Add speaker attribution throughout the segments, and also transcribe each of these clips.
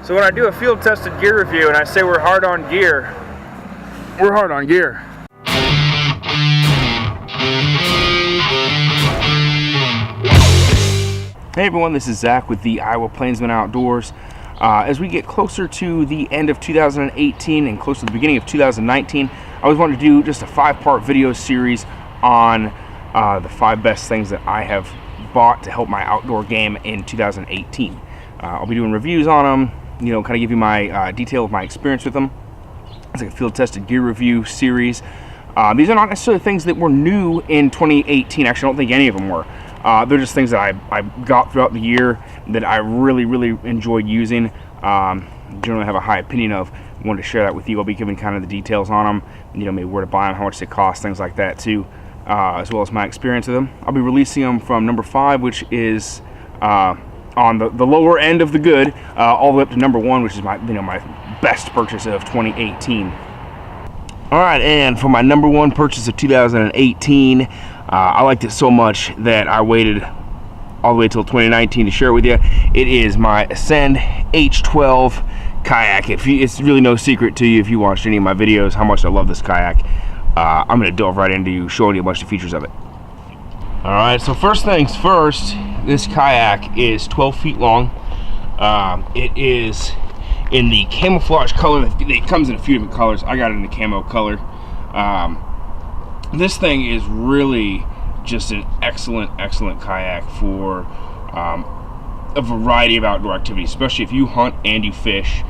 Speaker 1: So when I do a field tested gear review and I say we're hard on gear, we're hard on gear. Hey everyone, this is Zach with the Iowa Plainsman Outdoors. As we get closer to the end of 2018 and close to the beginning of 2019, I always wanted to do just a 5-part video series on the 5 best things that I have bought to help my outdoor game in 2018. I'll be doing reviews on them, you know, kind of give you my detail of my experience with them. It's like a field tested gear review series. These are not necessarily things that were new in 2018. Actually, I don't think any of them were. They're just things that I got throughout the year that I really enjoyed using. Generally have a high opinion of. I wanted to share that with you. I'll be giving kind of the details on them, you know, maybe where to buy them, how much they cost, things like that too, as well as my experience with them. I'll be releasing them from number 5, which is on the lower end of the good, all the way up to number 1, which is my my best purchase of 2018. All right, and for my number 1 purchase of 2018, I liked it so much that I waited all the way till 2019 to share it with you. It is my Ascend H12 Kayak. It's really no secret to you if you watched any of my videos how much I love this kayak. I'm going to delve right into showing you a bunch of features of it. All right, so first things first, this kayak is 12 feet long. It is in the camouflage color. It comes in a few different colors. I got it in the camo color. This thing is really just an excellent kayak for a variety of outdoor activities, especially if you hunt and you fish.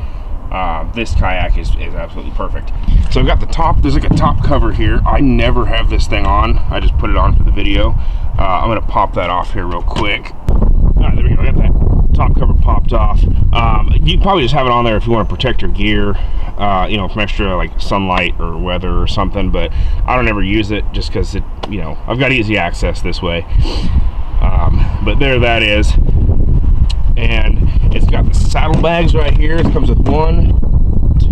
Speaker 1: This kayak is absolutely perfect. So I've got the top, there's like a top cover here. I never have this thing on. I just put it on for the video. I'm gonna pop that off here real quick. All right, there we go, I got that top cover popped off. You can probably just have it on there if you want to protect your gear, you know, from extra like sunlight or weather or something, but I don't ever use it just because it, you know, I've got easy access this way. But there that is. And it's got the saddlebags right here. It comes with 1, 2,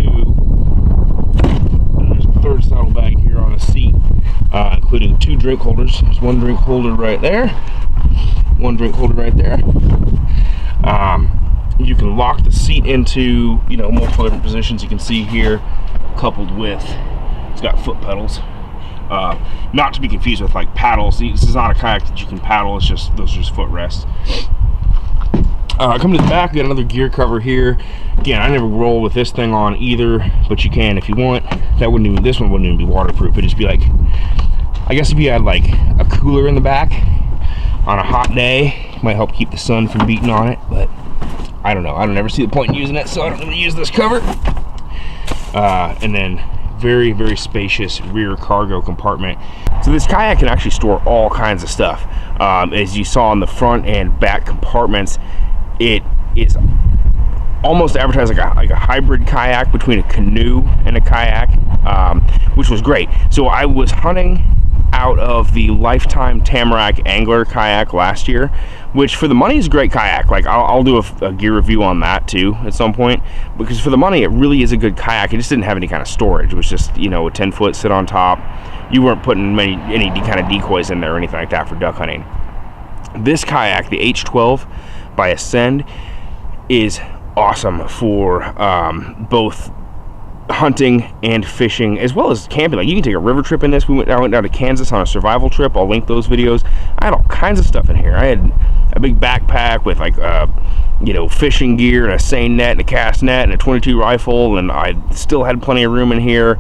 Speaker 1: and there's a 3rd saddlebag here on the seat, including 2 drink holders. There's 1 drink holder right there, 1 drink holder right there. You can lock the seat into, you know, multiple different positions. You can see here, coupled with, it's got foot pedals. Not to be confused with like paddles. This is not a kayak that you can paddle. It's just, those are just foot rests. Come to the back, we got another gear cover here. Again, I never roll with this thing on either, but you can if you want. That wouldn't even, this one wouldn't even be waterproof. It'd just be like, I guess if you had like a cooler in the back on a hot day, it might help keep the sun from beating on it, but I don't know. I don't ever see the point in using it, so I don't ever use this cover. And then very spacious rear cargo compartment. So this kayak can actually store all kinds of stuff. As you saw in the front and back compartments, it is almost advertised like a hybrid kayak between a canoe and a kayak, which was great. So I was hunting out of the Lifetime Tamarack Angler kayak last year, which for the money is a great kayak. Like I'll do a gear review on that too at some point, because for the money it really is a good kayak. It just didn't have any kind of storage. It was just, you know, a 10-foot sit on top. You weren't putting any kind of decoys in there or anything like that for duck hunting. This kayak, the H12 by Ascend, is awesome for both hunting and fishing, as well as camping. Like you can take a river trip in this. I went down to Kansas on a survival trip. I'll link those videos. I had all kinds of stuff in here. I had a big backpack with like you know, fishing gear and a seine net and a cast net and a .22 rifle, and I still had plenty of room in here.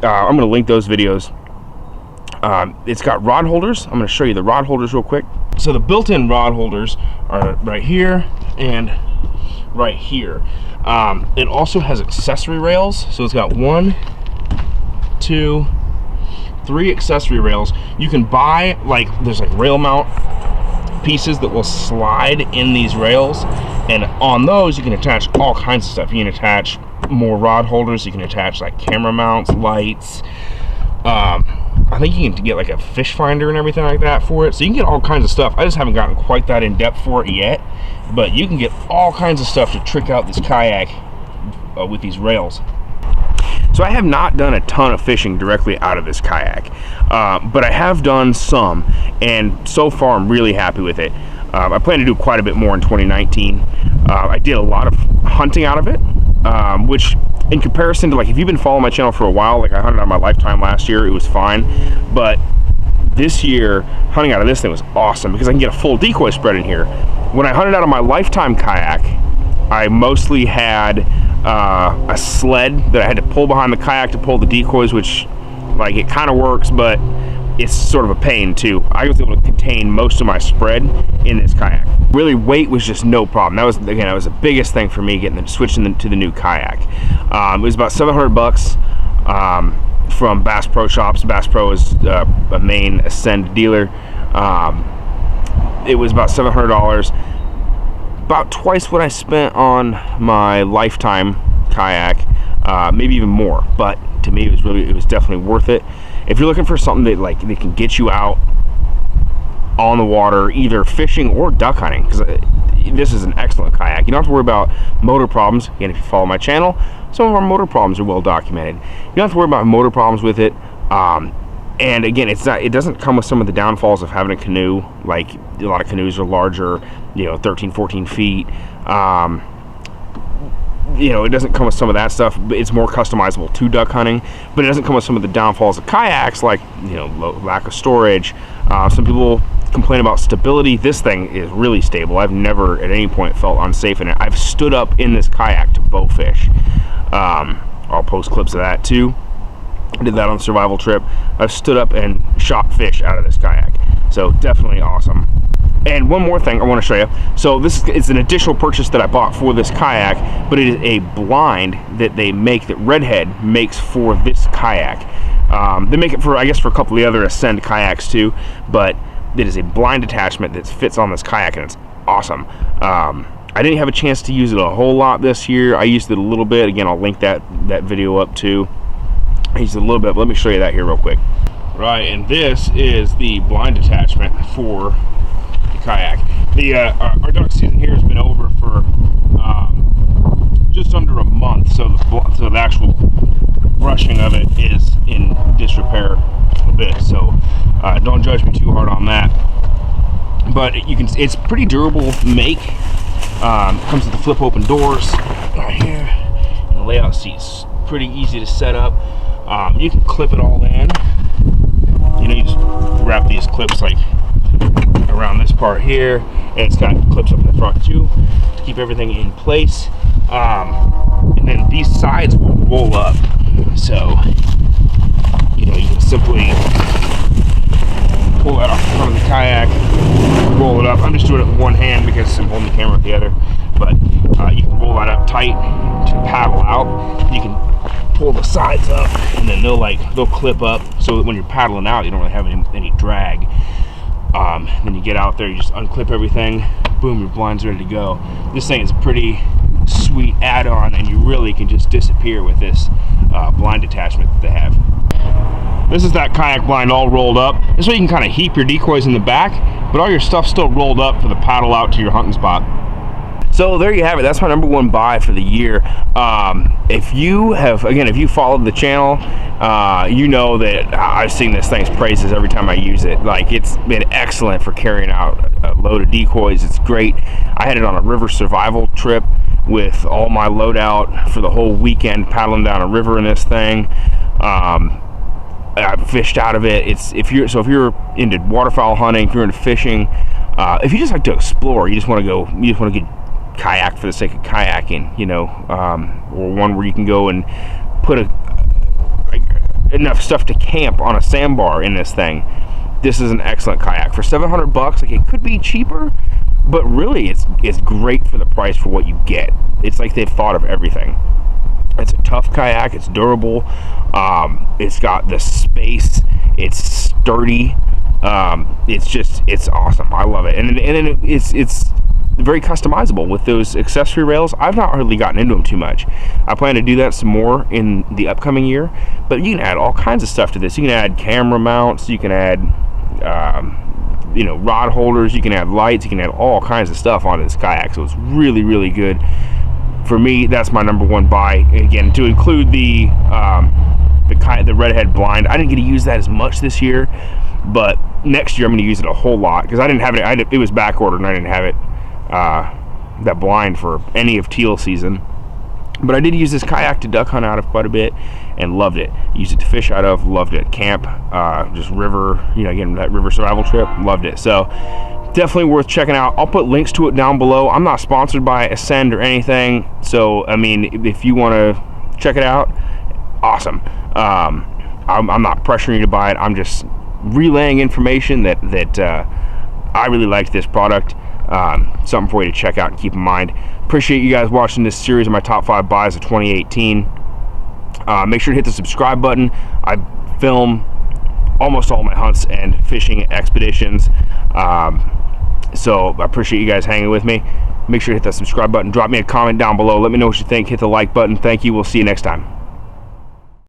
Speaker 1: I'm going to link those videos. It's got rod holders. I'm going to show you the rod holders real quick. So the built-in rod holders are right here and right here. It also has accessory rails. So it's got 1, 2, 3 accessory rails. You can buy, like, there's like rail mount pieces that will slide in these rails, and on those you can attach all kinds of stuff. You can attach more rod holders. You can attach like camera mounts, lights. I think you can get like a fish finder and everything like that for it. So you can get all kinds of stuff. I just haven't gotten quite that in depth for it yet, but you can get all kinds of stuff to trick out this kayak with these rails. So I have not done a ton of fishing directly out of this kayak, but I have done some, and so far I'm really happy with it. I plan to do quite a bit more in 2019. I did a lot of hunting out of it, which in comparison to, like, if you've been following my channel for a while, like I hunted on my Lifetime last year, it was fine. But this year, hunting out of this thing was awesome because I can get a full decoy spread in here. When I hunted out of my Lifetime kayak, I mostly had a sled that I had to pull behind the kayak to pull the decoys, which, like, it kind of works, but it's sort of a pain too. I was able to contain most of my spread in this kayak. Really, weight was just no problem. That was, again, that was the biggest thing for me switching to the new kayak. It was about $700 from Bass Pro Shops. Bass Pro is a main Ascend dealer. It was about $700, about twice what I spent on my Lifetime kayak, maybe even more. But to me, it was definitely worth it. If you're looking for something that can get you out on the water, either fishing or duck hunting, because this is an excellent kayak. You don't have to worry about motor problems. Again, if you follow my channel, some of our motor problems are well documented. You don't have to worry about motor problems with it. And again, it doesn't come with some of the downfalls of having a canoe. Like, a lot of canoes are larger, 13, 14 feet. It doesn't come with some of that stuff, but it's more customizable to duck hunting. But it doesn't come with some of the downfalls of kayaks, like, lack of storage. Some people complain about stability. This thing is really stable. I've never at any point felt unsafe in it. I've stood up in this kayak to bow fish. I'll post clips of that too. I did that on a survival trip. I've stood up and shot fish out of this kayak. So definitely awesome. And one more thing I want to show you. So it's an additional purchase that I bought for this kayak, but it is a blind that they make, that REDHEAD makes for this kayak. They make it for, I guess, for a couple of the other Ascend kayaks too, but it is a blind attachment that fits on this kayak, and it's awesome. I didn't have a chance to use it a whole lot this year. I used it a little bit. Again, I'll link that video up too. I used it a little bit, but let me show you that here real quick. Right, and this is the blind attachment for the kayak. Our duck season here has been over for just under a month, so the actual brushing of it is in disrepair a bit. So don't judge me too hard on that. But it's pretty durable make. Comes with the flip open doors right here, and the layout seat's pretty easy to set up. You can clip it all in. You just wrap these clips like around this part here, and it's got clips up in the front too to keep everything in place. And then these sides will roll up, so you can simply pull that off the front of the kayak, roll it up. I'm just doing it with one hand because I'm holding the camera with the other, but you can roll that up tight to paddle out. You can pull the sides up, and then they'll clip up, so that when you're paddling out, you don't really have any drag. Then you get out there, you just unclip everything, boom, your blind's ready to go. This thing is a pretty sweet add-on, and you really can just disappear with this blind attachment that they have. This is that kayak blind all rolled up. This way you can kind of heap your decoys in the back, but all your stuff's still rolled up for the paddle out to your hunting spot. So there you have it. That's my number one buy for the year. If you followed the channel, you know that I've seen this thing's praises every time I use it. Like, it's been excellent for carrying out a load of decoys. It's great. I had it on a river survival trip with all my loadout for the whole weekend, paddling down a river in this thing. I fished out of it. If you're into waterfowl hunting, if you're into fishing, if you just like to explore, you just want to get kayak for the sake of kayaking, or one where you can go and put enough stuff to camp on a sandbar in this thing. This is an excellent kayak for $700. Like, it could be cheaper, but really it's great for the price for what you get. It's like they've thought of everything. It's a tough kayak. It's durable. It's got the space. It's sturdy. It's awesome. I love it. And it's very customizable with those accessory rails. I've not really gotten into them too much. I plan to do that some more in the upcoming year. But you can add all kinds of stuff to this. You can add camera mounts. You can add rod holders. You can add lights. You can add all kinds of stuff onto this kayak. So it's really, really good. For me, that's my number one buy. Again, to include the the REDHEAD blind. I didn't get to use that as much this year, but next year I'm going to use it a whole lot, because I didn't have it. It was back ordered, and I didn't have it that blind for any of teal season. But I did use this kayak to duck hunt out of quite a bit, and loved it. Used it to fish out of, loved it. Camp, just river, again, that river survival trip, loved it. So definitely worth checking out. I'll put links to it down below. I'm not sponsored by Ascend or anything, so I mean, if you want to check it out, awesome. I'm not pressuring you to buy it. I'm just relaying information that I really liked this product. Something for you to check out and keep in mind. Appreciate you guys watching this series of my top 5 buys of 2018. Make sure to hit the subscribe button. I film almost all my hunts and fishing expeditions, so I appreciate you guys hanging with me. Make sure to hit that subscribe button. Drop me a comment down below. Let me know what you think. Hit the like button. Thank you. We'll see you next time.